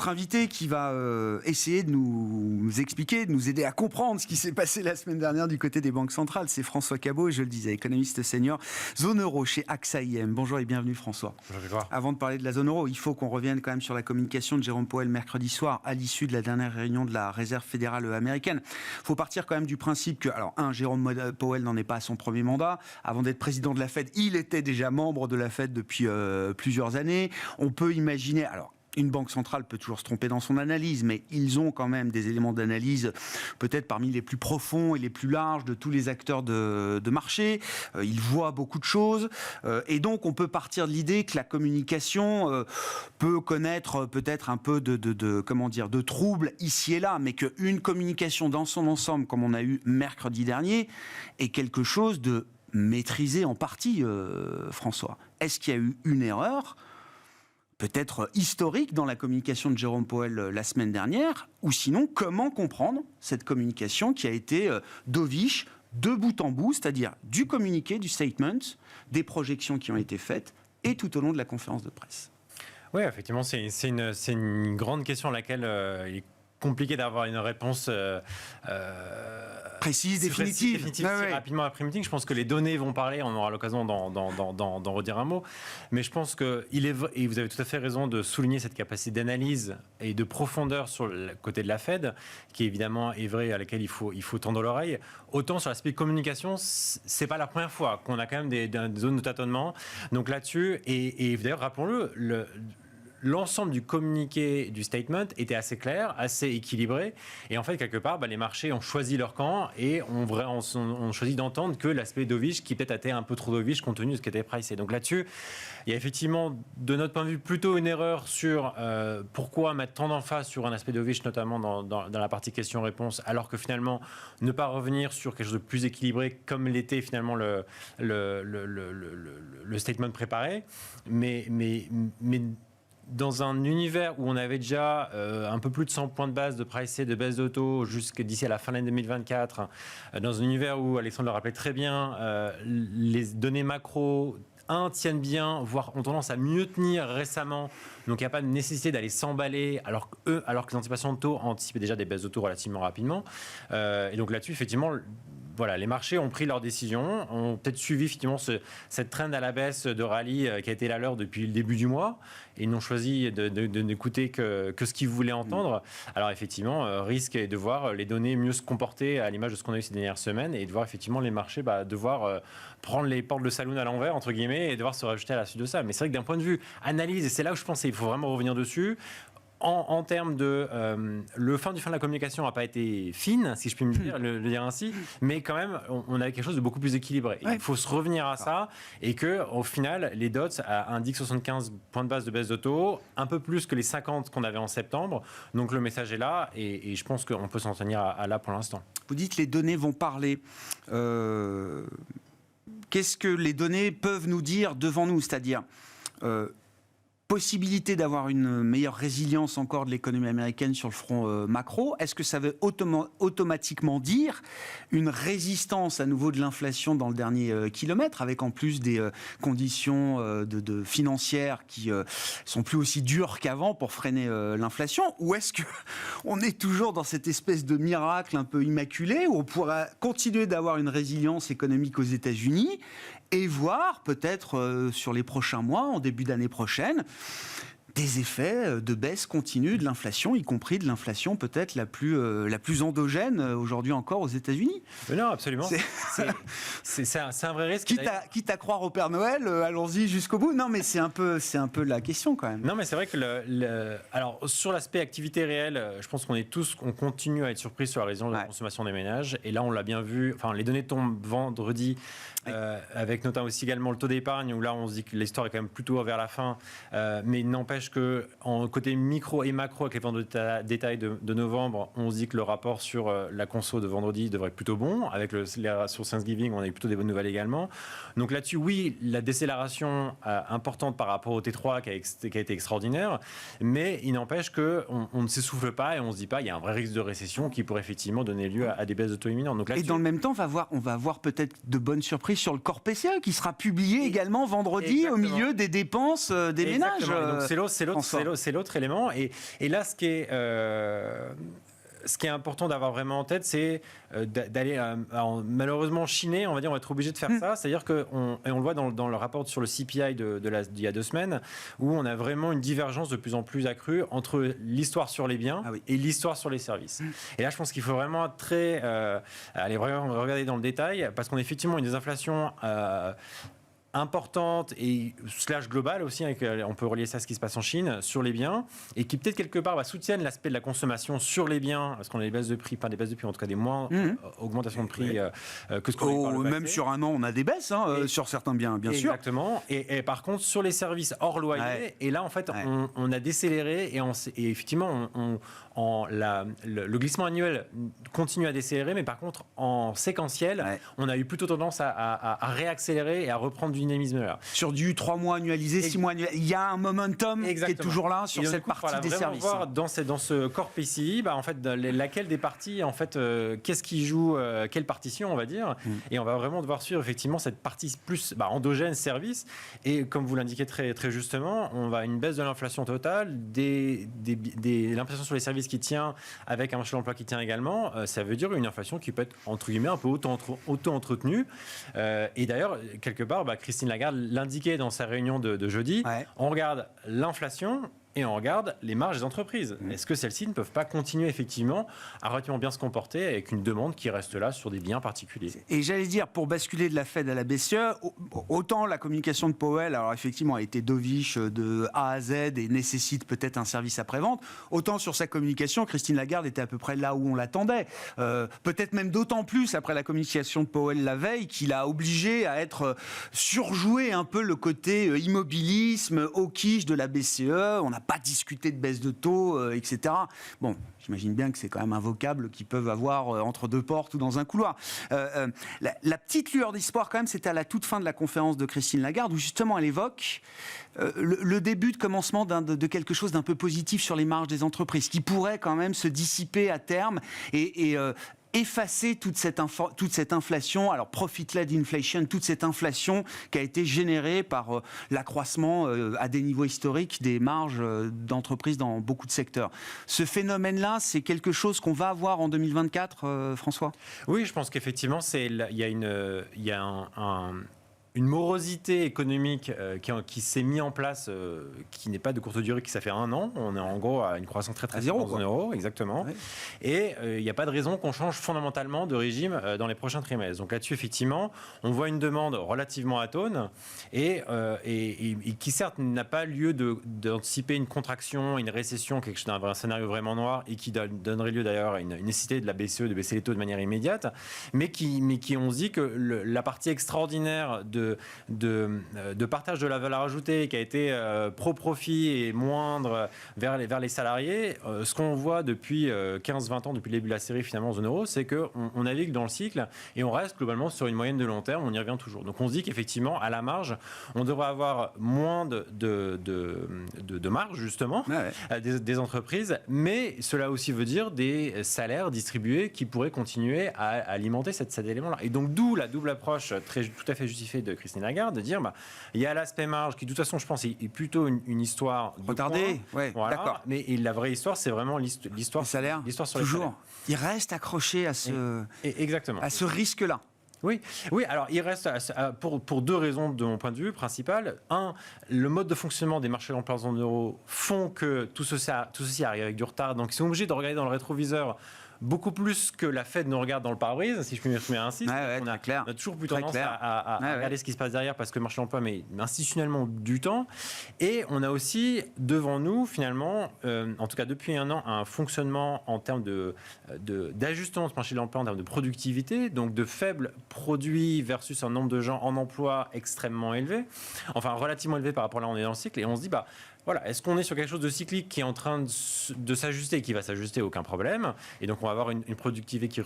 autre invité qui va essayer de nous expliquer, de nous aider à comprendre ce qui s'est passé la semaine dernière du côté des banques centrales. C'est François Cabot, et je le disais, économiste senior, zone euro chez AXA IM. Bonjour et bienvenue François. Bonjour. Avant de parler de la zone euro, il faut qu'on revienne quand même sur la communication de Jérôme Powell mercredi soir à l'issue de la dernière réunion de la Réserve fédérale américaine. Il faut partir quand même du principe que, alors Jérôme Powell n'en est pas à son premier mandat. Avant d'être président de la Fed, il était déjà membre de la Fed depuis plusieurs années. On peut imaginer, alors une banque centrale peut toujours se tromper dans son analyse, mais ils ont quand même des éléments d'analyse peut-être parmi les plus profonds et les plus larges de tous les acteurs de marché. Ils voient beaucoup de choses. Et donc, on peut partir de l'idée que la communication peut connaître peut-être un peu de troubles ici et là, mais qu'une communication dans son ensemble, comme on a eu mercredi dernier, est quelque chose de maîtrisé en partie, François. Est-ce qu'il y a eu une erreur peut-être historique dans la communication de Jérôme Powell la semaine dernière, ou sinon, comment comprendre cette communication qui a été dovish de bout en bout, c'est-à-dire du communiqué, du statement, des projections qui ont été faites, et tout au long de la conférence de presse. Oui, effectivement, c'est une grande question à laquelle il est compliqué d'avoir une réponse précise, définitive. Rapidement après-meeting. Je pense que les données vont parler, on aura l'occasion d'en redire un mot. Mais je pense qu'il est vrai, et vous avez tout à fait raison de souligner cette capacité d'analyse et de profondeur sur le côté de la Fed, qui évidemment est vrai, à laquelle il faut tendre l'oreille. Autant sur l'aspect communication, c'est pas la première fois qu'on a quand même des zones de tâtonnement. Donc là-dessus, et d'ailleurs, rappelons-le, l'ensemble du communiqué, du statement était assez clair, assez équilibré. Et en fait, quelque part, les marchés ont choisi leur camp et ont choisi d'entendre que l'aspect dovish, qui peut-être était un peu trop dovish compte tenu de ce qui était pricé. Donc là-dessus, il y a effectivement, de notre point de vue, plutôt une erreur sur pourquoi mettre tant d'emphase sur un aspect dovish, notamment dans la partie questions-réponses, alors que finalement, ne pas revenir sur quelque chose de plus équilibré comme l'était finalement le statement préparé. Mais dans un univers où on avait déjà un peu plus de 100 points de base de pricing, de baisse d'auto jusqu'à d'ici à la fin de l'année 2024, dans un univers où, Alexandre le rappelait très bien, les données macro tiennent bien, voire ont tendance à mieux tenir récemment. Donc il n'y a pas de nécessité d'aller s'emballer, alors que les anticipations de taux anticipaient déjà des baisses de taux relativement rapidement. Et donc là-dessus, effectivement, voilà, les marchés ont pris leurs décisions, ont peut-être suivi effectivement cette trend à la baisse de rallye qui a été la leur depuis le début du mois, et ils n'ont choisi de n'écouter que ce qu'ils voulaient entendre. Alors effectivement, risque est de voir les données mieux se comporter à l'image de ce qu'on a eu ces dernières semaines, et de voir effectivement les marchés devoir prendre les portes de saloon à l'envers, entre guillemets, et devoir se rajouter à la suite de ça. Mais c'est vrai que d'un point de vue analyse, et c'est là où je pense qu'il faut vraiment revenir dessus, en termes de le fin de la communication n'a pas été fine, si je puis me le dire ainsi, mais quand même on avait quelque chose de beaucoup plus équilibré. Ouais. Il faut se revenir à ça, et que au final les dots indiquent 75 points de base de baisse de taux, un peu plus que les 50 qu'on avait en septembre. Donc le message est là, et je pense qu'on peut s'en tenir à là pour l'instant. Vous dites les données vont parler. Qu'est-ce que les données peuvent nous dire devant nous, c'est-à-dire possibilité d'avoir une meilleure résilience encore de l'économie américaine sur le front macro. Est-ce que ça veut automatiquement dire une résistance à nouveau de l'inflation dans le dernier kilomètre, avec en plus des conditions financières qui sont plus aussi dures qu'avant pour freiner l'inflation? Ou est-ce que on est toujours dans cette espèce de miracle un peu immaculé où on pourra continuer d'avoir une résilience économique aux États-Unis et voir peut-être sur les prochains mois, en début d'année prochaine, des effets de baisse continue de l'inflation, y compris de l'inflation peut-être la plus endogène aujourd'hui encore aux États-Unis? Non, absolument. C'est un vrai risque. Quitte à croire au Père Noël, allons-y jusqu'au bout. Non, mais c'est un peu la question quand même. Non, mais c'est vrai que alors sur l'aspect activité réelle, je pense qu'on continue à être surpris sur la résilience de la consommation des ménages. Et là, on l'a bien vu. Enfin, les données tombent vendredi, avec notamment aussi également le taux d'épargne, où là, on se dit que l'histoire est quand même plutôt vers la fin. Mais il n'empêche que en côté micro et macro, avec les ventes de détail de novembre, on se dit que le rapport sur la conso de vendredi devrait être plutôt bon. Avec sur Thanksgiving, on a eu plutôt des bonnes nouvelles également. Donc là-dessus, oui, la décélération importante par rapport au T3 qui a été extraordinaire, mais il n'empêche qu'on ne s'essouffle pas et on ne se dit pas il y a un vrai risque de récession qui pourrait effectivement donner lieu à des baisses de taux imminentes. Donc et dans le même temps, on va avoir peut-être de bonnes surprises sur le corps PCE qui sera publié également vendredi. Exactement. Au milieu des dépenses des ménages. Donc c'est là c'est l'autre élément. Et là, ce qui est important d'avoir vraiment en tête, c'est d'aller malheureusement chiner, on va être obligé de faire ça. C'est-à-dire on le voit dans le rapport sur le CPI d'il y a 2 semaines, où on a vraiment une divergence de plus en plus accrue entre l'histoire sur les biens et l'histoire sur les services. Et là, je pense qu'il faut vraiment aller vraiment regarder dans le détail, parce qu'on a effectivement une désinflation importante et / globale aussi, on peut relier ça à ce qui se passe en Chine, sur les biens, et qui peut-être quelque part soutiennent l'aspect de la consommation sur les biens, parce qu'on a des baisses de prix, en tout cas des moins augmentations de prix que ce qu'on a eu par le passé. Même sur un an, on a des baisses sur certains biens, bien sûr. Exactement. Et par contre, sur les services hors loyer, et là, en fait, on a décéléré, et effectivement, le glissement annuel continue à décélérer, mais par contre, en séquentiel, on a eu plutôt tendance à réaccélérer et à reprendre du dynamisme là. Sur du 3 mois annualisé, 6 mois annualisé, il y a un momentum qui est toujours là sur cette partie des services. Voir dans ce corps PCI, en fait, laquelle des parties, en fait, qu'est-ce qui joue, quelle partition, on va dire, et on va vraiment devoir suivre effectivement cette partie plus endogène service. Et comme vous l'indiquez très, très justement, on va à une baisse de l'inflation totale, l'inflation sur les services qui tient, avec un marché de l'emploi qui tient également. Ça veut dire une inflation qui peut être entre guillemets un peu auto-entretenue. Et d'ailleurs, quelque part, Christine Lagarde l'indiquait dans sa réunion de jeudi. On regarde l'inflation et on regarde les marges des entreprises. Est-ce que celles-ci ne peuvent pas continuer effectivement à relativement bien se comporter avec une demande qui reste là sur des biens particuliers? Et j'allais dire, pour basculer de la Fed à la BCE, autant la communication de Powell, alors effectivement, a été dovish de A à Z et nécessite peut-être un service après-vente, autant sur sa communication, Christine Lagarde était à peu près là où on l'attendait. Peut-être même d'autant plus après la communication de Powell la veille, qu'il a obligé à être surjoué un peu le côté immobilisme, hawkish de la BCE. On n'a pas discuté de baisse de taux, etc. Bon, j'imagine bien que c'est quand même un vocable qu'ils peuvent avoir entre deux portes ou dans un couloir. La petite lueur d'espoir, quand même, c'était à la toute fin de la conférence de Christine Lagarde, où justement elle évoque le début de commencement de quelque chose d'un peu positif sur les marges des entreprises, qui pourrait quand même se dissiper à terme et effacer toute cette inflation, alors profit-led inflation, toute cette inflation qui a été générée par l'accroissement à des niveaux historiques des marges d'entreprises dans beaucoup de secteurs. Ce phénomène-là, c'est quelque chose qu'on va avoir en 2024, François ? Oui, je pense qu'effectivement, il y a une morosité économique qui s'est mise en place, qui n'est pas de courte durée, qui ça fait 1 an. On est en gros à une croissance très très zéro, en zone euro, exactement. Ouais. Et il n'y a pas de raison qu'on change fondamentalement de régime dans les prochains trimestres. Donc là-dessus, effectivement, on voit une demande relativement atone et qui certes n'a pas lieu d'anticiper une contraction, une récession, quelque chose d'un scénario vraiment noir, et qui donnerait lieu d'ailleurs à une nécessité de la BCE de baisser les taux de manière immédiate, mais qui on se dit que la partie extraordinaire de partage de la valeur ajoutée qui a été pro-profit et moindre vers les salariés, ce qu'on voit depuis 15-20 ans, depuis le début de la série finalement en zone euro, c'est qu'on navigue dans le cycle et on reste globalement sur une moyenne de long terme, on y revient toujours. Donc on se dit qu'effectivement, à la marge, on devrait avoir moins de marge justement des entreprises, mais cela aussi veut dire des salaires distribués qui pourraient continuer à alimenter cet élément-là. Et donc d'où la double approche tout à fait justifiée de Christine Lagarde, de dire il y a l'aspect marge qui de toute façon je pense est plutôt une histoire retardée, d'accord. Mais la vraie histoire c'est vraiment l'histoire sur les salaires. Il reste accroché à exactement. À ce risque-là. Oui, alors il reste pour 2 raisons de mon point de vue principal. 1, le mode de fonctionnement des marchés de l'emploi en zone euro font que tout ceci arrive avec du retard, donc ils sont obligés de regarder dans le rétroviseur beaucoup plus que la Fed nous regarde dans le pare-brise, si je puis m'exprimer ainsi. On a toujours plus tendance à regarder ce qui se passe derrière parce que le marché de l'emploi met institutionnellement du temps. Et on a aussi devant nous, finalement, en tout cas depuis 1 an, un fonctionnement en termes d'ajustement de ce marché de l'emploi, en termes de productivité, donc de faibles produits versus un nombre de gens en emploi extrêmement élevé, enfin relativement élevé par rapport à là où on est dans le cycle. Et on se dit, voilà, est-ce qu'on est sur quelque chose de cyclique qui est en train de s'ajuster, qui va s'ajuster, aucun problème. Et donc on va avoir une productivité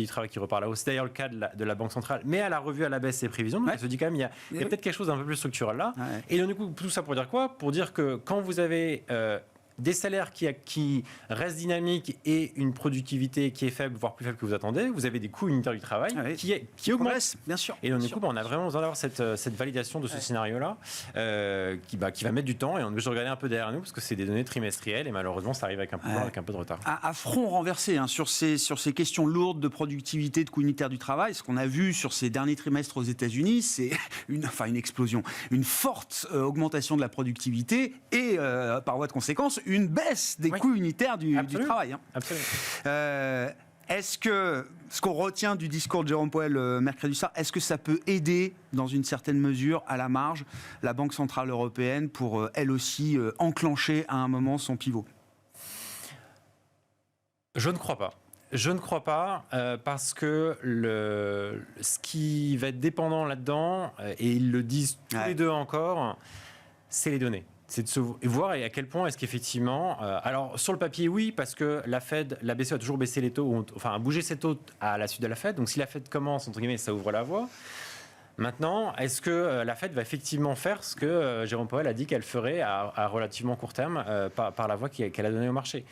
du travail qui repart à la hausse. C'est d'ailleurs le cas de la Banque centrale, mais elle a revu à la baisse ses prévisions. Donc elle se dit quand même, il y a peut-être quelque chose d'un peu plus structurel là. Et donc du coup, tout ça pour dire quoi ? Pour dire que quand vous avez des salaires qui restent dynamiques et une productivité qui est faible, voire plus faible que vous attendez, vous avez des coûts unitaires du travail qui augmentent. Bien sûr. Et donc, du coup, on a vraiment besoin d'avoir cette validation de ce scénario-là qui va mettre du temps. Et on je regarder un peu derrière nous parce que c'est des données trimestrielles et malheureusement, ça arrive avec un peu de retard. À front renversé sur ces questions lourdes de productivité, de coûts unitaires du travail, ce qu'on a vu sur ces derniers trimestres aux États-Unis, c'est une explosion, une forte augmentation de la productivité et, par voie de conséquence, une baisse des coûts unitaires du travail. Absolument. Est-ce que ce qu'on retient du discours de Jérôme Powell mercredi soir, est-ce que ça peut aider, dans une certaine mesure, à la marge, la Banque Centrale Européenne pour, elle aussi, enclencher à un moment son pivot ? Je ne crois pas. Je ne crois pas parce que ce qui va être dépendant là-dedans, et ils le disent tous les deux encore, c'est les données. C'est de se voir à quel point est-ce qu'effectivement... alors, sur le papier, oui, parce que la BCE a toujours baissé les taux, enfin, a bougé ses taux à la suite de la Fed. Donc, si la Fed commence, entre guillemets, ça ouvre la voie. Maintenant, est-ce que la Fed va effectivement faire ce que Jérôme Powell a dit qu'elle ferait à relativement court terme par la voie qu'elle a donnée au marché ?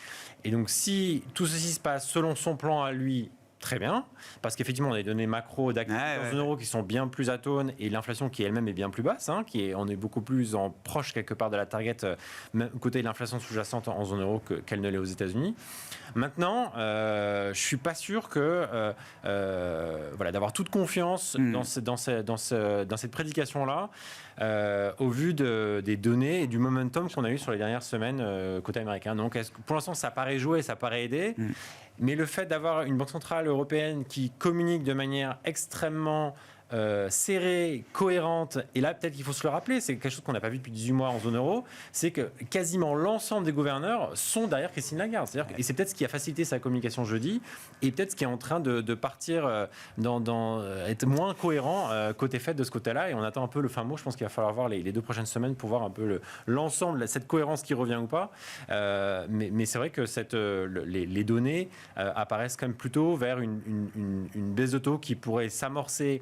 Et donc, si tout ceci se passe selon son plan à lui, très bien, parce qu'effectivement, on a des données macro d'activité en zone euro qui sont bien plus atones et l'inflation qui elle-même est bien plus basse, on est beaucoup plus proche quelque part de la target côté de l'inflation sous-jacente en zone euro qu'elle ne l'est aux États-Unis. Maintenant, je suis pas sûr que d'avoir toute confiance dans cette prédication-là. Au vu des données et du momentum qu'on a eu sur les dernières semaines côté américain. Donc, pour l'instant, ça paraît jouer, ça paraît aider. Mais le fait d'avoir une banque centrale européenne qui communique de manière extrêmement serrée, cohérente, et là peut-être qu'il faut se le rappeler, c'est quelque chose qu'on n'a pas vu depuis 18 mois en zone euro, c'est que quasiment l'ensemble des gouverneurs sont derrière Christine Lagarde. Et c'est peut-être ce qui a facilité sa communication jeudi, et peut-être ce qui est en train de partir être moins cohérent côté Fed de ce côté-là, et on attend un peu le fin mot. Je pense qu'il va falloir voir les 2 prochaines semaines pour voir un peu l'ensemble, cette cohérence qui revient ou pas. Mais c'est vrai que les données apparaissent quand même plutôt vers une baisse de taux qui pourrait s'amorcer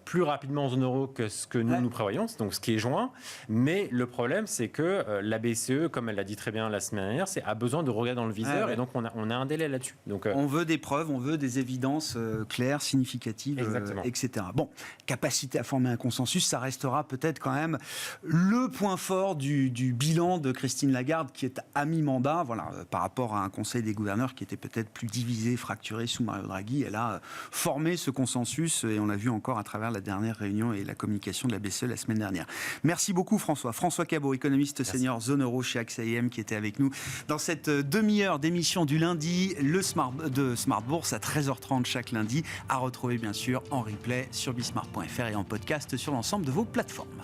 plus rapidement en zone euro que ce que nous prévoyons, donc ce qui est juin. Mais le problème, c'est que la BCE, comme elle l'a dit très bien la semaine dernière, a besoin de regarder dans le viseur, et donc on a un délai là-dessus. Donc, on veut des preuves, on veut des évidences claires, significatives, etc. Bon, capacité à former un consensus, ça restera peut-être quand même le point fort du bilan de Christine Lagarde, qui est à mi-mandat, par rapport à un conseil des gouverneurs qui était peut-être plus divisé, fracturé sous Mario Draghi. Elle a formé ce consensus, et on l'a vu encore à travers la dernière réunion et la communication de la BCE la semaine dernière. Merci beaucoup François. François Cabot, économiste senior zone euro chez AXA IM, qui était avec nous dans cette demi-heure d'émission du lundi, de Smart Bourse à 13h30 chaque lundi, à retrouver bien sûr en replay sur bismart.fr et en podcast sur l'ensemble de vos plateformes.